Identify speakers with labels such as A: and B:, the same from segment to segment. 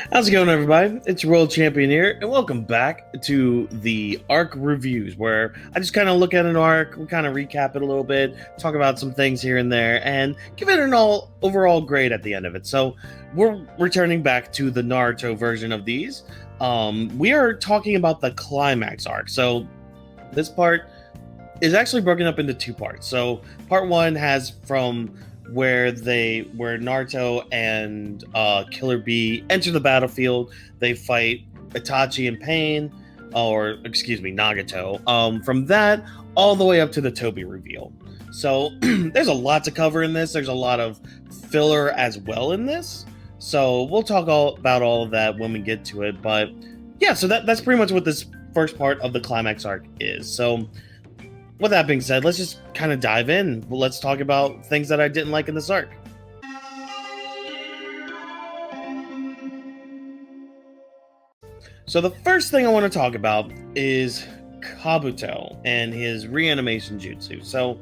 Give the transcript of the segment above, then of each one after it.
A: How's it going, everybody? It's your World Champion here, and welcome back to the arc reviews, where I just kind of look at an arc, we kind of recap it a little bit, talk about some things here and there, and give it an overall grade at the end of it. So we're returning back to the Naruto version of these. We are talking about the Climax arc. So this part is actually broken up into two parts. So part one has from where Naruto and Killer Bee enter the battlefield. They fight Itachi and Pain, or excuse me, Nagato. From that all the way up to the Toby reveal. So there's a lot to cover in this. There's a lot of filler as well in this. So we'll talk about all of that when we get to it. But yeah, so that's pretty much what this first part of the Climax arc is. So with that being said, let's just kind of dive in. Let's talk about things that I didn't like in this arc. So the first thing I want to talk about is Kabuto and his reanimation jutsu. So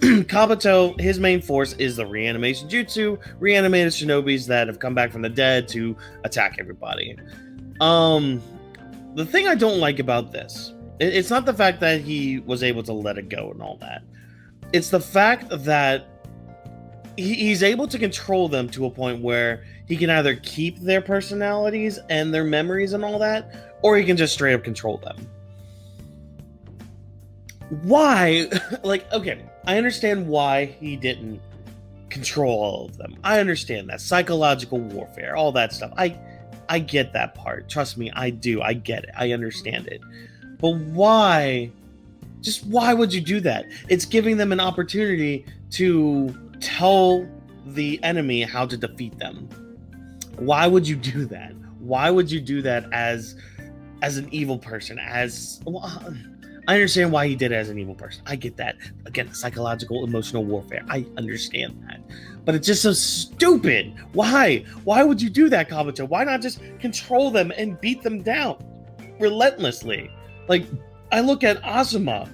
A: Kabuto, his main force is the reanimation jutsu, reanimated shinobis that have come back from the dead to attack everybody. The thing I don't like about this, it's not the fact that he was able to let it go and all that. It's the fact that he's able to control them to a point where he can either keep their personalities and their memories and all that, or he can just straight up control them. Why? Like, okay, I understand why he didn't control all of them. I understand that. Psychological warfare, all that stuff. I get that part. Trust me, I do. I get it. I understand it. But why? Just why would you do that? It's giving them an opportunity to tell the enemy how to defeat them. Why would you do that? Why would you do that as an evil person? I understand why he did it as an evil person. I get that. Again, psychological, emotional warfare. I understand that. But it's just so stupid. Why? Why would you do that, Kabuto? Why not just control them and beat them down relentlessly? Like, I look at Asuma.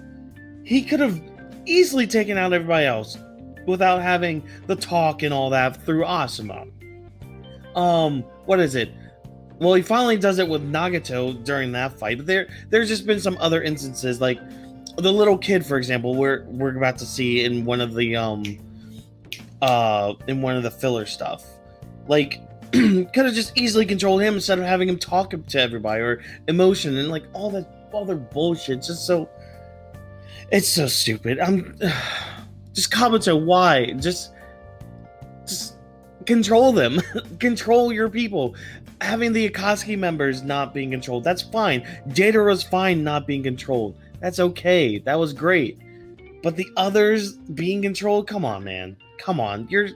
A: He could have easily taken out everybody else without having the talk and all that through Asuma. What is it? Well, he finally does it with Nagato during that fight, but there's just been some other instances, like the little kid, for example, we're about to see in one of the filler stuff. Like, could have just easily controlled him instead of having him talk to everybody, or emotion and like all that other bullshit. It's so stupid. Just Kabuto, why? Just control them. Control your people. Having the Akatsuki members not being controlled, that's fine. Datara's fine not being controlled. That's okay. That was great. But the others being controlled, come on, man. Come on. You're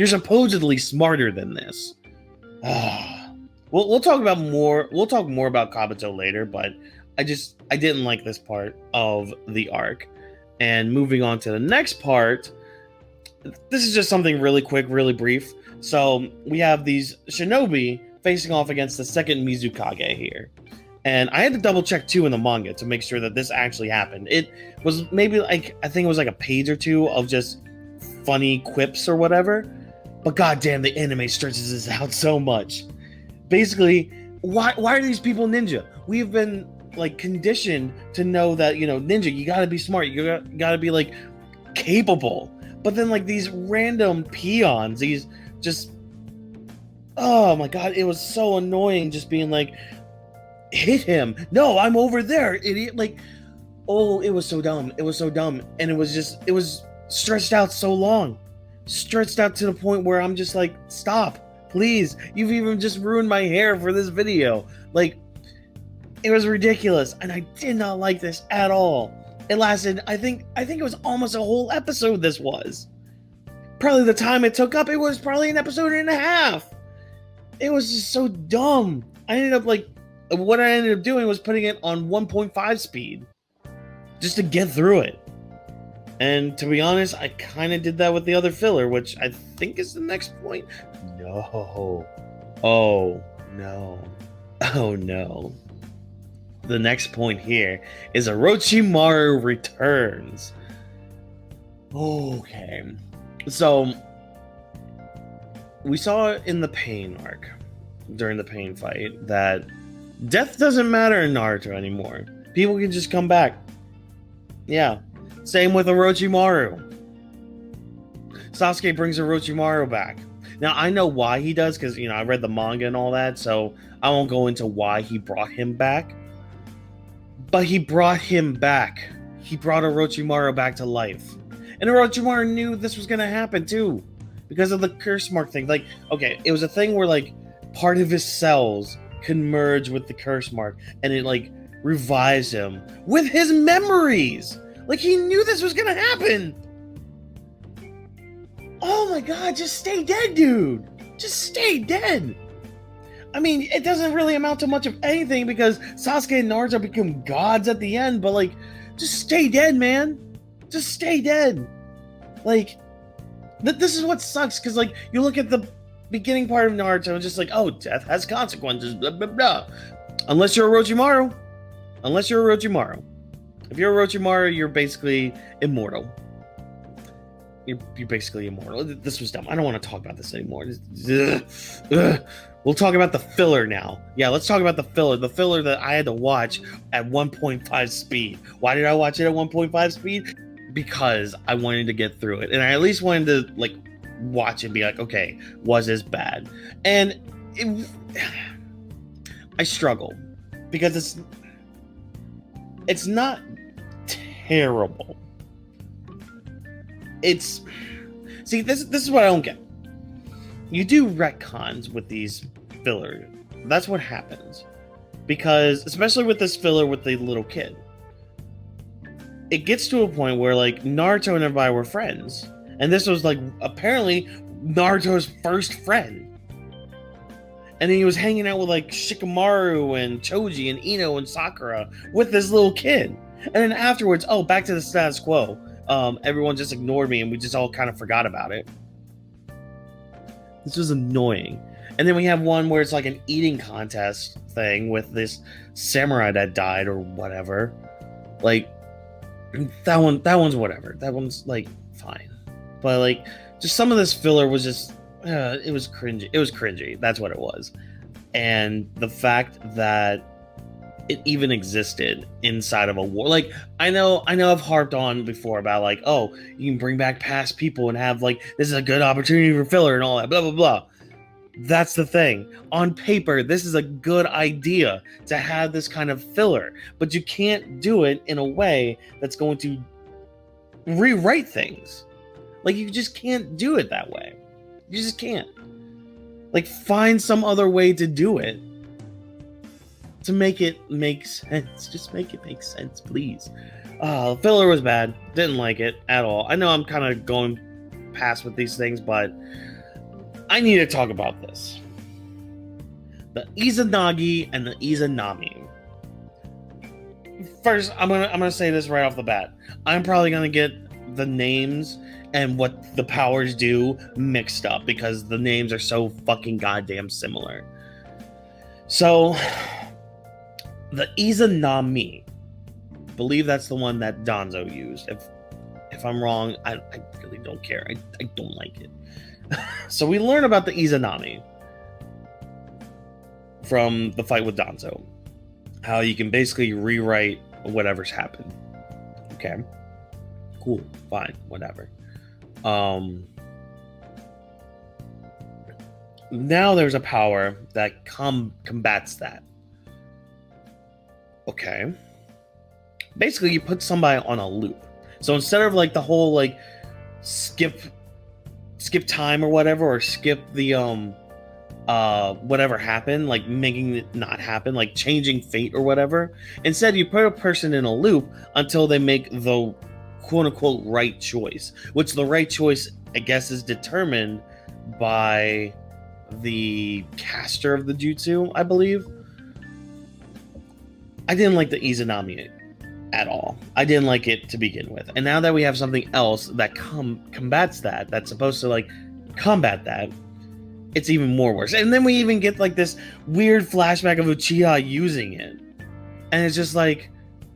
A: supposedly smarter than this. We'll talk more about Kabuto later, but I didn't like this part of the arc. And moving on to the next part, this is just something really quick, really brief. So we have these shinobi facing off against the second Mizukage here. And I had to double check too in the manga to make sure that this actually happened. It was maybe like, I think it was like a page or two of just funny quips or whatever. But goddamn, the anime stretches this out so much. Basically, why are these people ninja? We've been like conditioned to know that, ninja, you gotta be smart, you gotta be like capable. But then like these random peons, these just, oh my god, it was so annoying just being like, hit him. No, I'm over there, idiot. Like, oh, it was so dumb. It was so dumb. And it was stretched out so long. Stretched out to the point where I'm just like, stop, please. You've even just ruined my hair for this video. Like, it was ridiculous. And I did not like this at all. It lasted, I think it was almost a whole episode this was. Probably the time it took up, it was probably an episode and a half. It was just so dumb. What I ended up doing was putting it on 1.5 speed just to get through it. And to be honest, I kind of did that with the other filler, which I think is the next point. No. Oh, no. Oh, no. The next point here is Orochimaru returns. Okay. So, we saw in the Pain arc during the pain fight that death doesn't matter in Naruto anymore. People can just come back. Yeah. Same with Orochimaru. Sasuke brings Orochimaru back. Now, I know why he does, because, I read the manga and all that, so I won't go into why he brought him back. But he brought him back. He brought Orochimaru back to life. And Orochimaru knew this was going to happen, too. Because of the curse mark thing. Like, okay, it was a thing where, like, part of his cells can merge with the curse mark. And it, like, revives him with his memories. Like, he knew this was going to happen. Oh my god, just stay dead, dude. Just stay dead. I mean, it doesn't really amount to much of anything because Sasuke and Naruto become gods at the end, but like, just stay dead, man. Just stay dead. Like, this is what sucks, because like, you look at the beginning part of Naruto and just like, oh, death has consequences, blah, blah, blah. Unless you're Orochimaru. Unless you're Orochimaru. If you're Orochimaru, you're basically immortal. You're basically immortal. This was dumb. I don't want to talk about this anymore. We'll talk about the filler now. Yeah, let's talk about the filler. The filler that I had to watch at 1.5 speed. Why did I watch it at 1.5 speed? Because I wanted to get through it. And I at least wanted to, like, watch and be like, okay, was this bad? And I struggle. Because it's not terrible. See, this is what I don't get. You do retcons with these fillers. That's what happens. Because, especially with this filler with the little kid, it gets to a point where, like, Naruto and everybody were friends. And this was, like, apparently Naruto's first friend. And then he was hanging out with, like, Shikamaru and Choji and Ino and Sakura with this little kid. And then afterwards, oh, back to the status quo. Everyone just ignored me and we just all kind of forgot about it. This was annoying. And then we have one where it's like an eating contest thing with this samurai that died or whatever. Like, that one's whatever. That one's like fine. But like, just some of this filler was just it was cringy. It was cringy. That's what it was. And the fact that it even existed inside of a war. Like, I know I've harped on before about like, oh, you can bring back past people and have like, this is a good opportunity for filler and all that, blah, blah, blah. That's the thing. On paper, this is a good idea to have this kind of filler, but you can't do it in a way that's going to rewrite things. Like, you just can't do it that way. You just can't. Like, find some other way to do it. To make it make sense. Just make it make sense, please. Filler was bad. Didn't like it at all. I know I'm kind of going past with these things, but I need to talk about this. The Izanagi and the Izanami. First, I'm gonna say this right off the bat. I'm probably gonna get the names and what the powers do mixed up because the names are so fucking goddamn similar. So, the Izanami, believe that's the one that Danzo used. If I'm wrong, I really don't care. I don't like it. So we learn about the Izanami from the fight with Danzo. How you can basically rewrite whatever's happened. Okay. Cool. Fine. Whatever. Now there's a power that combats that. Okay. Basically, you put somebody on a loop. So instead of like the whole like skip time or whatever, or skip the whatever happened, like making it not happen, like changing fate or whatever. Instead, you put a person in a loop until they make the quote unquote right choice, which the right choice, I guess, is determined by the caster of the jutsu, I believe. I didn't like the Izanami at all. I didn't like it to begin with. And now that we have something else that combats that, that's supposed to like combat that, it's even more worse. And then we even get like this weird flashback of Uchiha using it. And it's just like,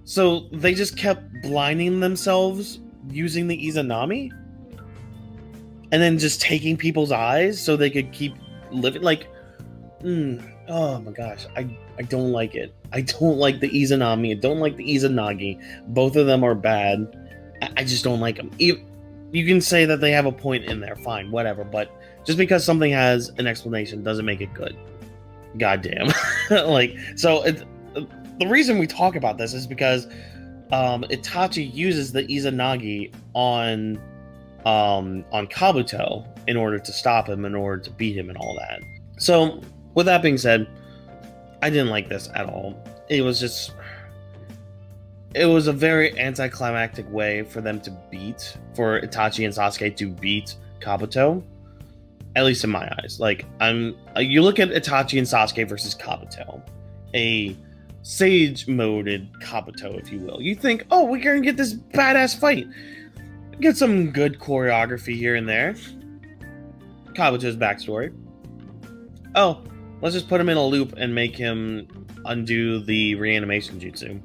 A: so they just kept blinding themselves using the Izanami? And then just taking people's eyes so they could keep living? Like, Oh my gosh, I don't like it. I don't like the Izanami. I don't like the Izanagi. Both of them are bad. I just don't like them. You can say that they have a point in there, fine, whatever. But just because something has an explanation doesn't make it good. Goddamn. Like, so the reason we talk about this is because Itachi uses the Izanagi on Kabuto in order to stop him, in order to beat him, and all that. So, with that being said, I didn't like this at all. It was a very anticlimactic way for for Itachi and Sasuke to beat Kabuto. At least in my eyes. Like, you look at Itachi and Sasuke versus Kabuto, a sage-moded Kabuto, if you will. You think, oh, we're gonna get this badass fight. Get some good choreography here and there. Kabuto's backstory. Oh, let's just put him in a loop and make him undo the reanimation jutsu.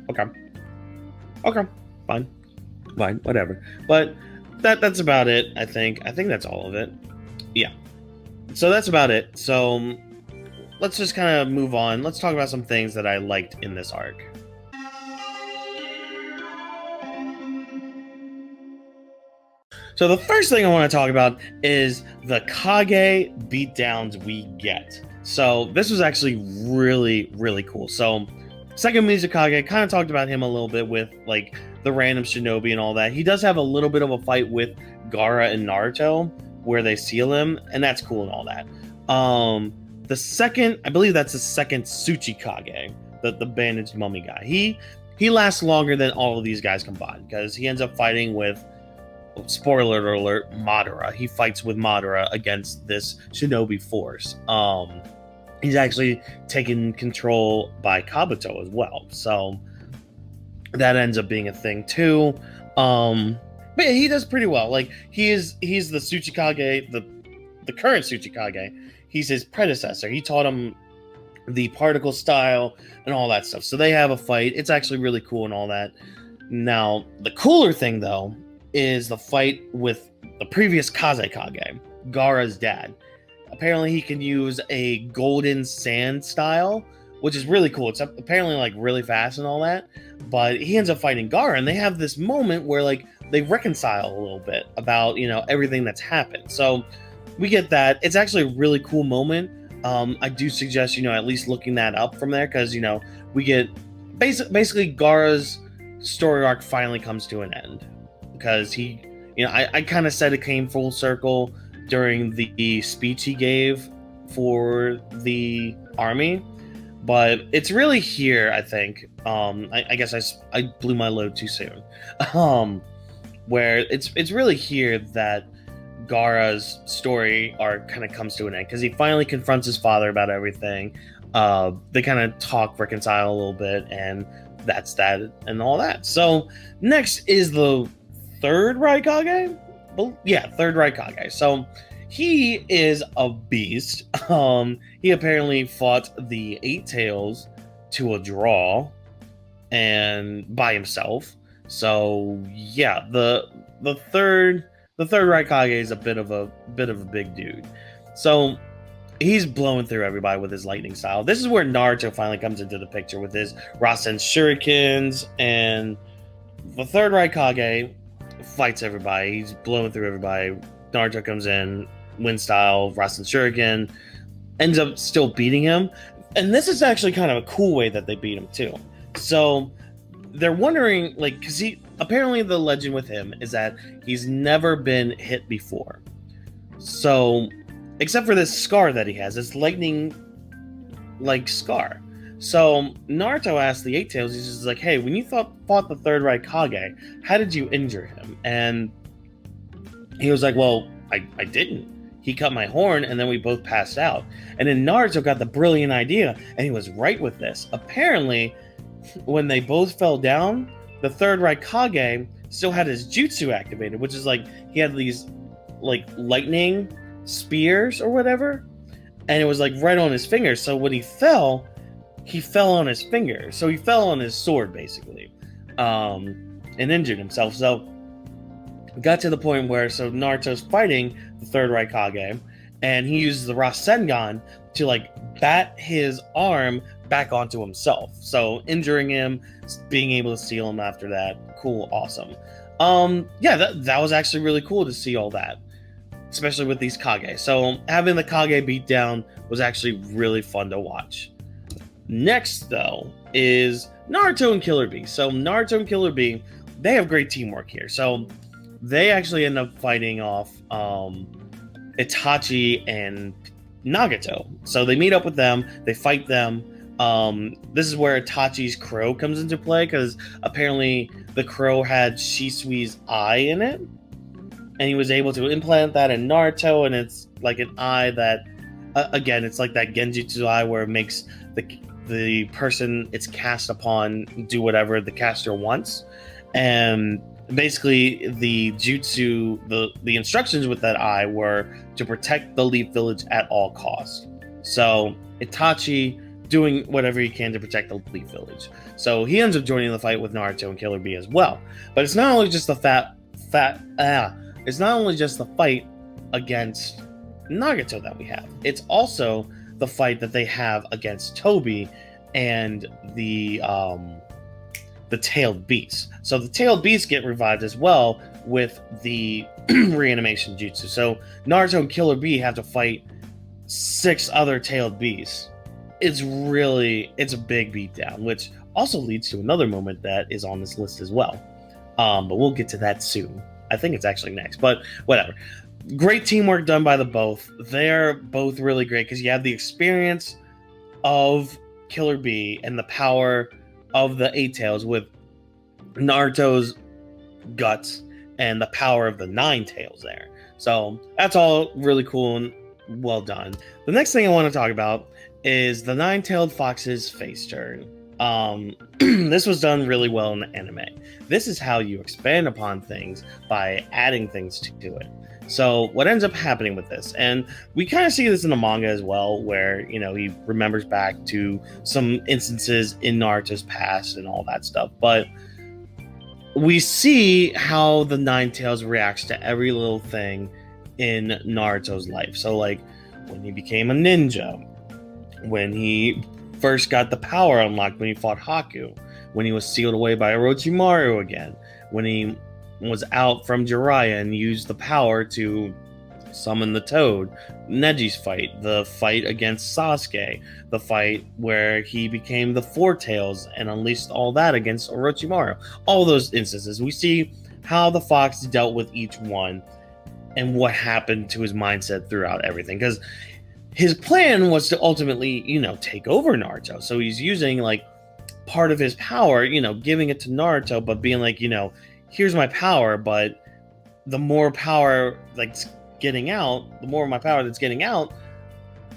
A: Okay. Fine, whatever. But that's about it, I think. I think that's all of it. Yeah. So that's about it. So let's just kind of move on. Let's talk about some things that I liked in this arc. So the first thing I want to talk about is the Kage beatdowns we get. So this was actually really, really cool. So second Mizukage, kind of talked about him a little bit with like the random shinobi and all that. He does have a little bit of a fight with Gaara and Naruto where they seal him, and that's cool and all that. The second, I believe that's the second Tsuchikage, the bandaged mummy guy. He lasts longer than all of these guys combined because he ends up fighting with, spoiler alert, Madara. He fights with Madara against this shinobi force. He's actually taken control by Kabuto as well. So that ends up being a thing too. But yeah, he does pretty well. Like he's the Tsuchikage, the current Tsuchikage. He's his predecessor. He taught him the particle style and all that stuff. So they have a fight. It's actually really cool and all that. Now, the cooler thing though is the fight with the previous Kazekage, Gaara's dad. Apparently he can use a golden sand style, which is really cool. It's apparently like really fast and all that. But he ends up fighting Gaara, and they have this moment where like they reconcile a little bit about, everything that's happened. So we get that. It's actually a really cool moment. I do suggest, at least looking that up from there, because, we get basically Gaara's story arc finally comes to an end. Because he, I kind of said it came full circle during the speech he gave for the army, but it's really here, I think. I guess I blew my load too soon. Where it's really here that Gaara's story arc kind of comes to an end, because he finally confronts his father about everything. They kind of talk, reconcile a little bit, and that's that and all that. So next is the third Raikage? Well, yeah, third Raikage. So he is a beast. He apparently fought the Eight Tails to a draw and by himself. So yeah, the third Raikage is a bit of a big dude. So he's blowing through everybody with his lightning style. This is where Naruto finally comes into the picture with his Rasen Shurikens, and the third Raikage fights everybody. He's blowing through everybody. Naruto comes in, wind style, Rasen Shuriken, ends up still beating him. And this is actually kind of a cool way that they beat him too. So they're wondering, like, because he apparently the legend with him is that he's never been hit before. So, except for this scar that he has, this lightning like scar. So Naruto asked the Eight Tails, he's just like, hey, when you fought the third Raikage, how did you injure him? And he was like, well, I didn't. He cut my horn, and then we both passed out. And then Naruto got the brilliant idea, and he was right with this. Apparently, when they both fell down, the third Raikage still had his jutsu activated, which is like, he had these like lightning spears or whatever, and it was like right on his fingers. So when he fell on his finger. So he fell on his sword, basically, and injured himself. So it got to the point where, so Naruto's fighting the third Raikage, and he uses the Rasengan to like bat his arm back onto himself, so injuring him, being able to seal him after that. Cool, awesome. Yeah, that was actually really cool to see all that, especially with these Kage. So having the Kage beat down was actually really fun to watch. Next, though, is Naruto and Killer Bee. So Naruto and Killer Bee, they have great teamwork here. So they actually end up fighting off Itachi and Nagato. So they meet up with them, they fight them. This is where Itachi's crow comes into play, because apparently the crow had Shisui's eye in it, and he was able to implant that in Naruto, and it's like an eye that, again, it's like that Genjutsu eye where it makes the person it's cast upon do whatever the caster wants. And basically the jutsu, the instructions with that eye were to protect the Leaf Village at all costs. So Itachi doing whatever he can to protect the Leaf Village. So he ends up joining the fight with Naruto and Killer Bee as well. But it's not only just the it's not only just the fight against Nagato that we have. It's also the fight that they have against Toby and the tailed beasts. So the tailed beasts get revived as well with the reanimation jutsu. So Naruto and Killer Bee have to fight 6 other tailed beasts. It's a big beatdown, which also leads to another moment that is on this list as well. But we'll get to that soon. I think it's actually next, but whatever. Great teamwork done by the both. They're both really great because you have the experience of Killer Bee and the power of the 8 tails with Naruto's guts and the power of the 9 tails there. So that's all really cool and well done. The next thing I want to talk about is the 9-tailed fox's face turn. This was done really well in the anime. This is how you expand upon things by adding things to it. So what ends up happening with this, and we kind of see this in the manga as well, where, you know, he remembers back to some instances in Naruto's past and all that stuff, but we see how the 9 tails reacts to every little thing in Naruto's life. So like when he became a ninja, when he first got the power unlocked, when he fought Haku, when he was sealed away by Orochimaru again, when he was out from Jiraiya and used the power to summon the Toad, Neji's fight, the fight against Sasuke, the fight where he became the 4 tails and unleashed all that against Orochimaru. All those instances, we see how the fox dealt with each one and what happened to his mindset throughout everything. Because his plan was to ultimately, you know, take over Naruto. So he's using like part of his power, you know, giving it to Naruto, but being like, you know, here's my power, but the more power that's getting out, the more of my power that's getting out,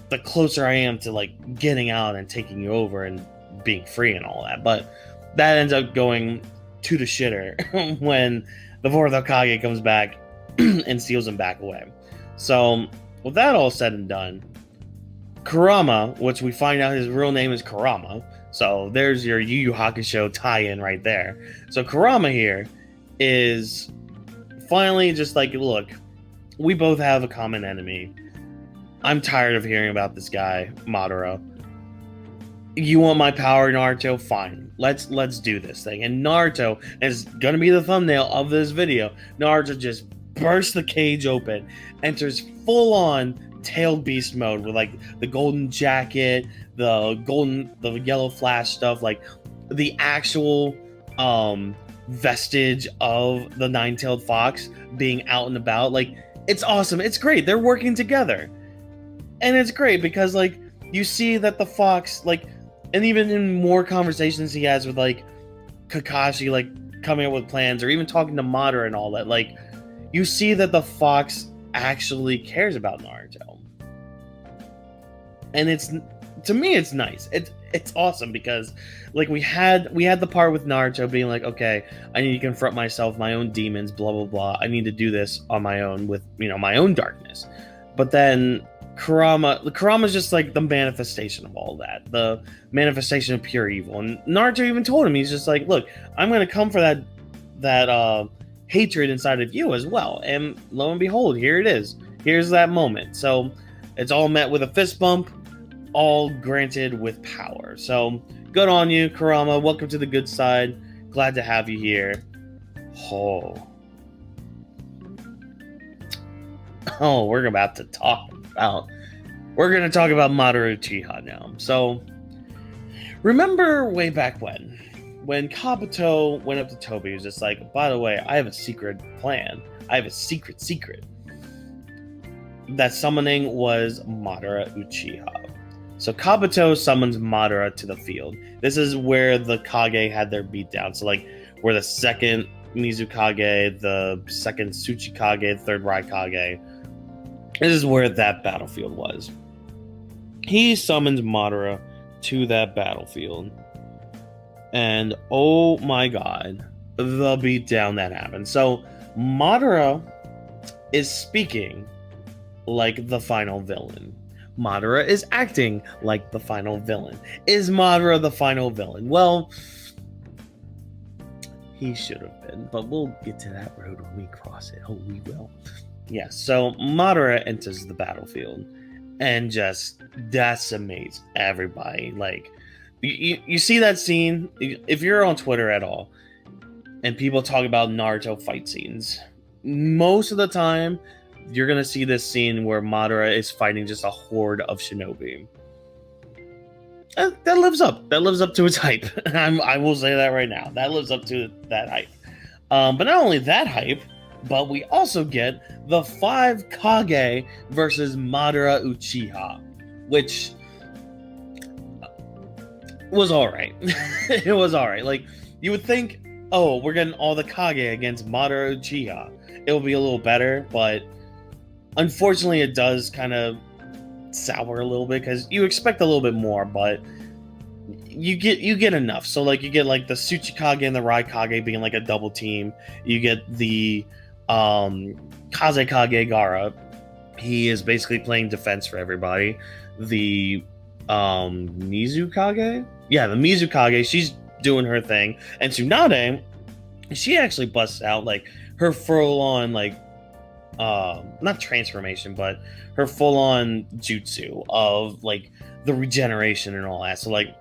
A: the closer I am to like getting out and taking you over and being free and all that. But that ends up going to the shitter when the 4th Hokage comes back and steals him back away. So with that all said and done, Kurama, which we find out his real name is Kurama, so there's your Yu Yu Hakusho tie-in right there. So Kurama here is finally just like, look, we both have a common enemy. I'm tired of hearing about this guy, Madara. You want my power, Naruto? Fine. Let's do this thing. And Naruto is gonna be the thumbnail of this video. Naruto just bursts the cage open, enters full-on tailed beast mode with like the golden jacket, the yellow flash stuff, like the actual vestige of the 9-tailed fox being out and about. Like, it's awesome. It's great. They're working together. And it's great because like you see that the fox, like, and even in more conversations he has with like Kakashi, like coming up with plans, or even talking to Madara and all that, like you see that the fox actually cares about Naruto. And it's, to me, it's nice. It's awesome because like we had the part with Naruto being like, okay, I need to confront myself, my own demons, blah blah blah. I need to do this on my own with, you know, my own darkness. But then Kurama's just like the manifestation of all that, the manifestation of pure evil. And Naruto even told him, he's just like, look, I'm gonna come for that hatred inside of you as well. And lo and behold, here it is. Here's that moment. So It's all met with a fist bump, all granted with power. So good on you, Kurama. Welcome to the good side. Glad to have you here. We're going to talk about Madara Uchiha now. So remember way back when Kabuto went up to Toby, he was just like, by the way, I have a secret plan. I have a secret. That summoning was Madara Uchiha. So Kabuto summons Madara to the field. This is where the Kage had their beatdown. So like where the second Mizukage, the second Tsuchikage, the third Raikage. This is where that battlefield was. He summons Madara to that battlefield. And oh my god, the beatdown that happened. So Madara is speaking like the final villain. Madara is acting like the final villain. Is Madara the final villain? Well, he should have been, but we'll get to that road when we cross it. Oh, we will. Yeah, so Madara enters the battlefield and just decimates everybody. Like, you see that scene? If you're on Twitter at all, and people talk about Naruto fight scenes, most of the time, you're going to see this scene where Madara is fighting just a horde of shinobi. That lives up. That lives up to its hype. I will say that right now. That lives up to that hype. But not only that hype, but we also get the 5 Kage versus Madara Uchiha, which was alright. It was alright. Like, you would think, oh, we're getting all the Kage against Madara Uchiha. It'll be a little better, but unfortunately it does kind of sour a little bit because you expect a little bit more, but you get enough. So like you get like the Tsuchikage and the Raikage being like a double team. You get the Kazekage Gaara. He is basically playing defense for everybody. The Mizukage? Yeah, the Mizukage, she's doing her thing. And Tsunade, she actually busts out like her full-on like not transformation, but her full-on jutsu of like the regeneration and all that. So like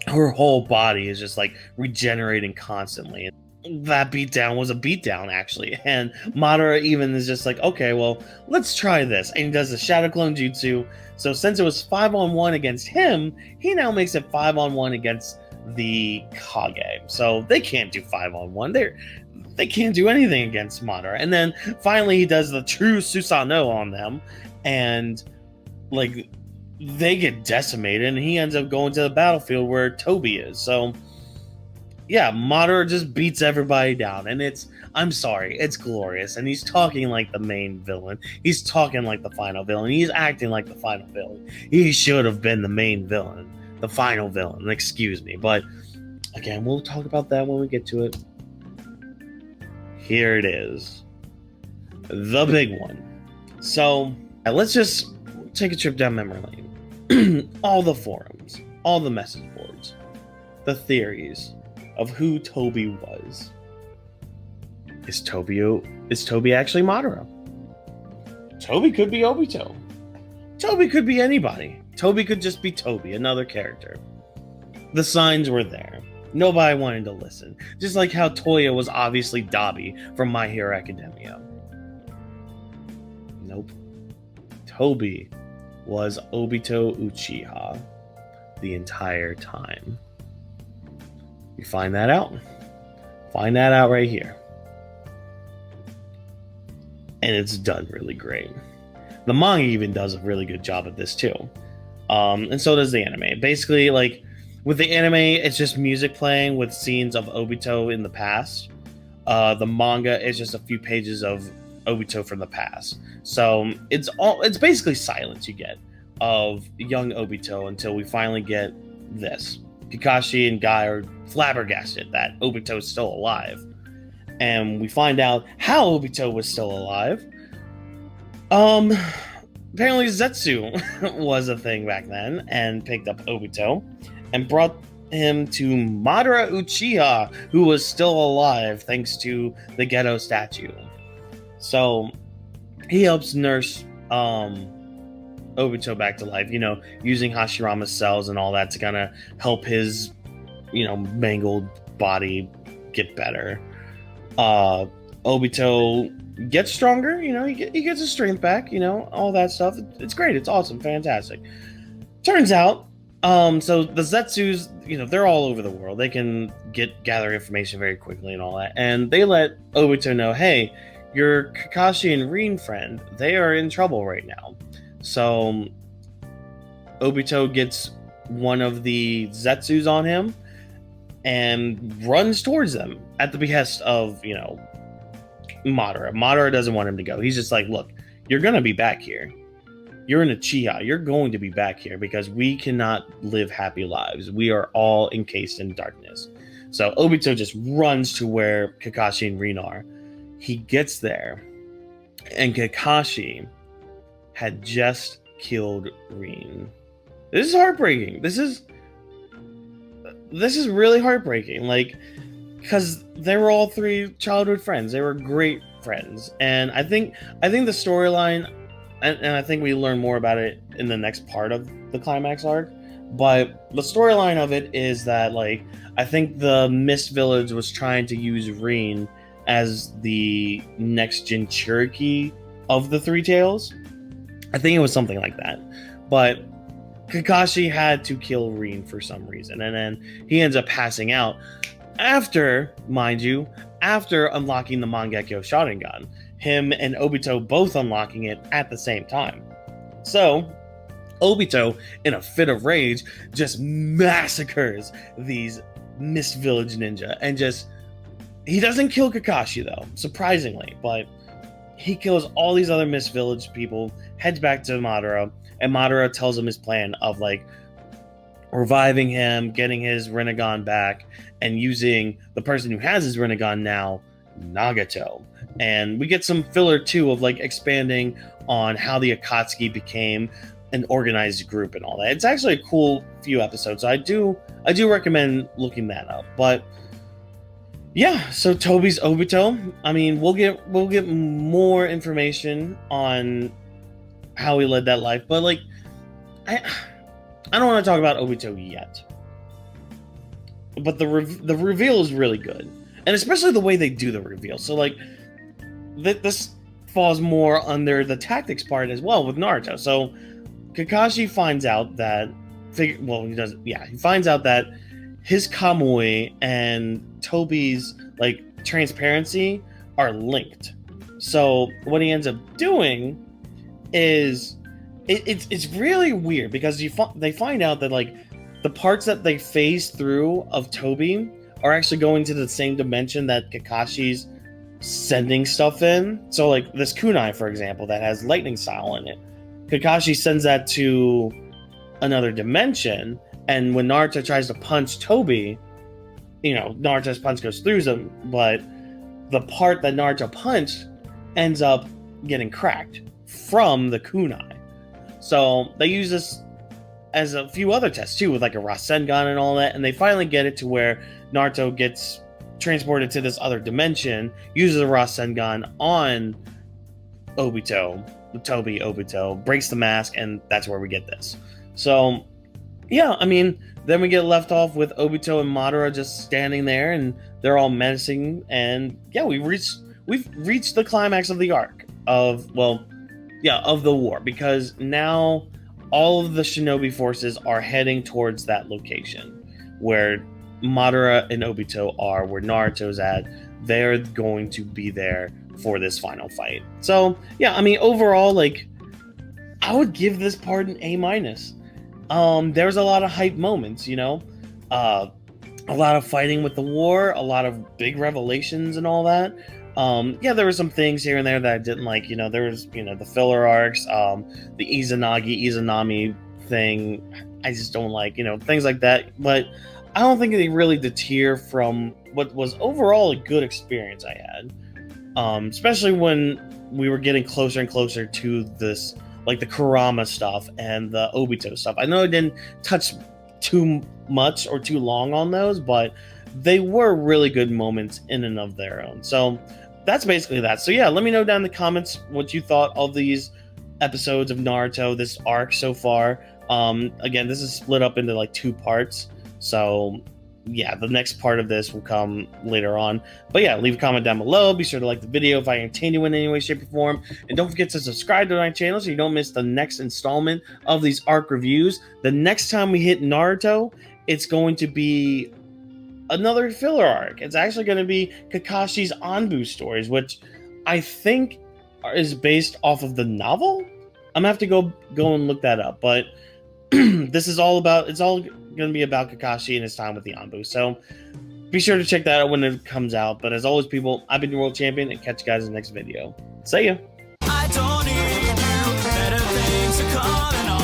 A: her whole body is just like regenerating constantly. That beatdown was a beatdown actually, and Madara even is just like, okay, well, let's try this, and he does the shadow clone jutsu. So since it was 5-on-1 against him, he now makes it 5-on-1 against the Kage. So they can't do 5-on-1. They can't do anything against Madara. And then finally he does the true Susanoo on them, and like they get decimated, and he ends up going to the battlefield where Toby is. So yeah, Madara just beats everybody down, and I'm sorry, it's glorious. And he's talking like the main villain. He's talking like the final villain. He's acting like the final villain. He should have been the main villain, the final villain, excuse me. But again, we'll talk about that when we get to it. Here it is. The big one. So let's just take a trip down memory lane. All the forums, all the message boards, the theories of who Toby was. Is Toby actually Madara? Toby could be Obito. Toby could be anybody. Toby could just be Toby, another character. The signs were there. Nobody wanted to listen. Just like how Toya was obviously Dabi from My Hero Academia. Nope. Toby was Obito Uchiha the entire time. You find that out. Find that out right here. And it's done really great. The manga even does a really good job at this too. And so does the anime. Basically, like, with the anime, it's just music playing with scenes of Obito in the past. The manga is just a few pages of Obito from the past. So it's basically silence you get of young Obito until we finally get this. Kakashi and Guy are flabbergasted that Obito is still alive. And we find out how Obito was still alive. Apparently Zetsu was a thing back then and picked up Obito and brought him to Madara Uchiha, who was still alive thanks to the Ghetto statue. So he helps nurse Obito back to life, using Hashirama's cells and all that to kind of help his, mangled body get better. Obito gets stronger, he gets his strength back, all that stuff. It's great. It's awesome. Fantastic. Turns out, so the Zetsus, they're all over the world. They can gather information very quickly and all that. And they let Obito know, hey, your Kakashi and Rin friend, they are in trouble right now. So Obito gets one of the Zetsus on him and runs towards them at the behest of, Madara. Madara doesn't want him to go. He's just like, look, you're going to be back here. You're an Uchiha. You're going to be back here because we cannot live happy lives. We are all encased in darkness. So Obito just runs to where Kakashi and Rin are. He gets there, and Kakashi had just killed Rin. This is heartbreaking. This is really heartbreaking. Like, because they were all three childhood friends. They were great friends, and I think the storyline, and I think we learn more about it in the next part of the Climax arc. But the storyline of it is that, like, I think the Mist Village was trying to use Rin as the next Jinchuriki of the Three Tails. I think it was something like that. But Kakashi had to kill Rin for some reason, and then he ends up passing out after unlocking the Mangekyo Sharingan. Him and Obito both unlocking it at the same time. So Obito, in a fit of rage, just massacres these Mist Village ninja, and he doesn't kill Kakashi though, surprisingly, but he kills all these other Mist Village people, heads back to Madara, and Madara tells him his plan of, like, reviving him, getting his Rinnegan back, and using the person who has his Rinnegan now, Nagato. And we get some filler too of, like, expanding on how the Akatsuki became an organized group and all that. It's actually a cool few episodes. So I do recommend looking that up. But yeah, so Toby's Obito. I mean, we'll get more information on how he led that life, but, like, I don't want to talk about Obito yet. But the reveal is really good, and especially the way they do the reveal. So, like, this falls more under the tactics part as well with Naruto. So Kakashi finds out that he finds out that his Kamui and Toby's, like, transparency are linked. So what he ends up doing is it's really weird, because they find out that, like, the parts that they phase through of Toby are actually going to the same dimension that Kakashi's sending stuff in. So, like, this kunai, for example, that has lightning style in it, Kakashi sends that to another dimension, and when Naruto tries to punch Toby, Naruto's punch goes through him, but the part that Naruto punched ends up getting cracked from the kunai. So they use this as a few other tests too, with, like, a Rasengan and all that, and they finally get it to where Naruto gets transported to this other dimension, uses a Rasengan on Obito, breaks the mask, and that's where we get this. So yeah, I mean, then we get left off with Obito and Madara just standing there, and they're all menacing, and yeah, we've reached the climax of the arc of the war, because now all of the shinobi forces are heading towards that location where Madara and Obito are, where Naruto's at. They're going to be there for this final fight. So yeah, I mean, overall, like, I would give this part an A-. There's a lot of hype moments, a lot of fighting with the war, a lot of big revelations and all that. There were some things here and there that I didn't like. There was, the filler arcs, the Izanami thing, I just don't like, things like that. But I don't think they really deter from what was overall a good experience I had. Especially when we were getting closer and closer to this, like, the Kurama stuff and the Obito stuff. I know I didn't touch too much or too long on those, but they were really good moments in and of their own. So that's basically that. So yeah, let me know down in the comments what you thought of these episodes of Naruto, this arc so far. Again, this is split up into like 2 parts, so yeah, the next part of this will come later on. But yeah, leave a comment down below. Be sure to like the video if I entertain you in any way, shape, or form. And don't forget to subscribe to my channel so you don't miss the next installment of these arc reviews. The next time we hit Naruto, it's going to be another filler arc. It's actually going to be Kakashi's Anbu stories, which I think is based off of the novel. I'm gonna have to go and look that up. But this is all about, it's all going to be about Kakashi and his time with the Anbu. So be sure to check that out when it comes out. But as always, people, I've been your world champion, and catch you guys in the next video. See ya. I don't need you, better things are calling on.